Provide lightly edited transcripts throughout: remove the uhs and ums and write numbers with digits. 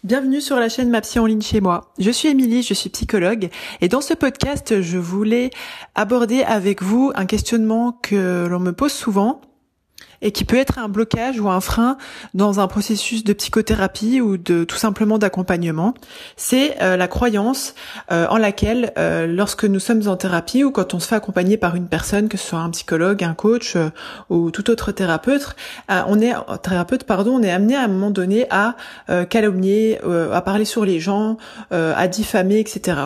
Bienvenue sur la chaîne Ma Psy en ligne chez moi. Je suis Émilie, je suis psychologue et dans ce podcast, je voulais aborder avec vous un questionnement que l'on me pose souvent et qui peut être un blocage ou un frein dans un processus de psychothérapie ou de tout simplement d'accompagnement. C'est la croyance en laquelle, lorsque nous sommes en thérapie ou quand on se fait accompagner par une personne, que ce soit un psychologue, un coach ou tout autre thérapeute, on est amené à un moment donné à calomnier, à parler sur les gens, à diffamer, etc.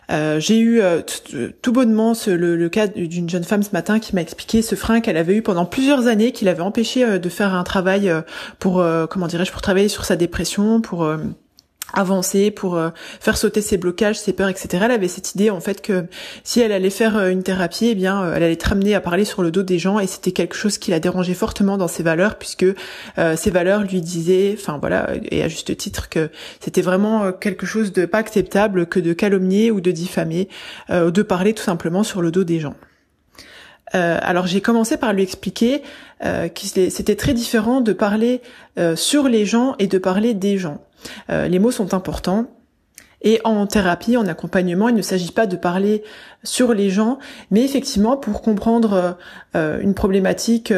J'ai eu tout bonnement le cas d'une jeune femme ce matin qui m'a expliqué ce frein qu'elle avait eu pendant plusieurs années, qui l'avait empêché de faire un travail pour travailler sur sa dépression, pour avancer, pour faire sauter ses blocages, ses peurs, etc. Elle avait cette idée en fait que si elle allait faire une thérapie, elle allait être amenée à parler sur le dos des gens, et c'était quelque chose qui la dérangeait fortement dans ses valeurs, puisque ses valeurs lui disaient, et à juste titre, que c'était vraiment quelque chose de pas acceptable que de calomnier ou de diffamer, de parler tout simplement sur le dos des gens. Alors j'ai commencé par lui expliquer que c'était très différent de parler sur les gens et de parler des gens. Les mots sont importants. Et en thérapie, en accompagnement, il ne s'agit pas de parler sur les gens, mais effectivement pour comprendre une problématique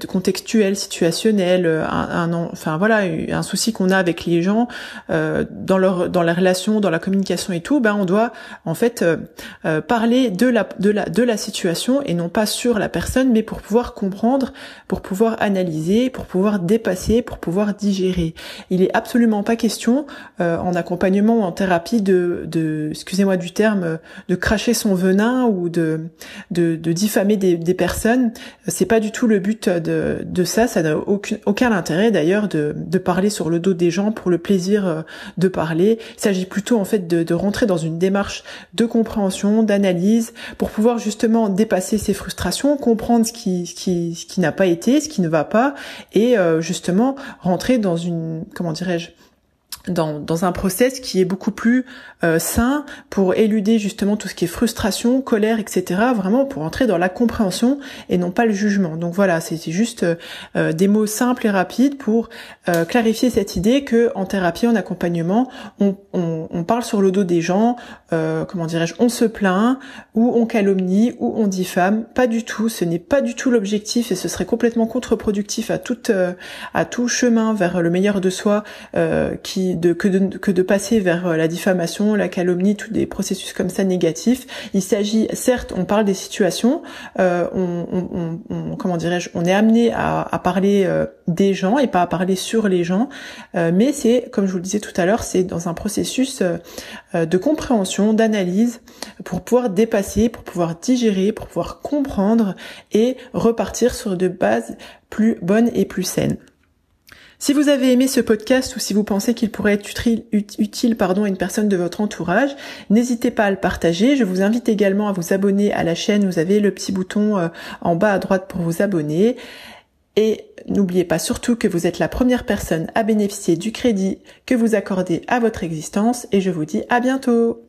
contextuelle, situationnelle, un souci qu'on a avec les gens dans les relations, dans la communication et tout, on doit en fait parler de la situation et non pas sur la personne, mais pour pouvoir comprendre, pour pouvoir analyser, pour pouvoir dépasser, pour pouvoir digérer. Il est absolument pas question en accompagnement ou en thérapie excusez-moi du terme, de cracher son venin ou de diffamer des personnes. C'est pas du tout le but de ça. Ça n'a aucun intérêt d'ailleurs de parler sur le dos des gens pour le plaisir de parler. Il s'agit plutôt en fait de rentrer dans une démarche de compréhension, d'analyse, pour pouvoir justement dépasser ses frustrations, comprendre ce qui n'a pas été, ce qui ne va pas, et justement rentrer dans dans un process qui est beaucoup plus sain pour éluder justement tout ce qui est frustration, colère, etc. Vraiment pour entrer dans la compréhension et non pas le jugement. Donc voilà, c'est juste des mots simples et rapides pour clarifier cette idée que en thérapie, en accompagnement, on parle sur le dos des gens, on se plaint, ou on calomnie, ou on diffame. Pas du tout, ce n'est pas du tout l'objectif, et ce serait complètement contre-productif à tout chemin vers le meilleur de soi que de passer vers la diffamation, la calomnie, tous des processus comme ça négatifs. Il s'agit, certes, on parle des situations, on est amené à parler des gens et pas à parler sur les gens, mais c'est, comme je vous le disais tout à l'heure, c'est dans un processus de compréhension, d'analyse, pour pouvoir dépasser, pour pouvoir digérer, pour pouvoir comprendre et repartir sur de bases plus bonnes et plus saines. Si vous avez aimé ce podcast ou si vous pensez qu'il pourrait être utile à une personne de votre entourage, n'hésitez pas à le partager. Je vous invite également à vous abonner à la chaîne. Vous avez le petit bouton en bas à droite pour vous abonner. Et n'oubliez pas surtout que vous êtes la première personne à bénéficier du crédit que vous accordez à votre existence. Et je vous dis à bientôt.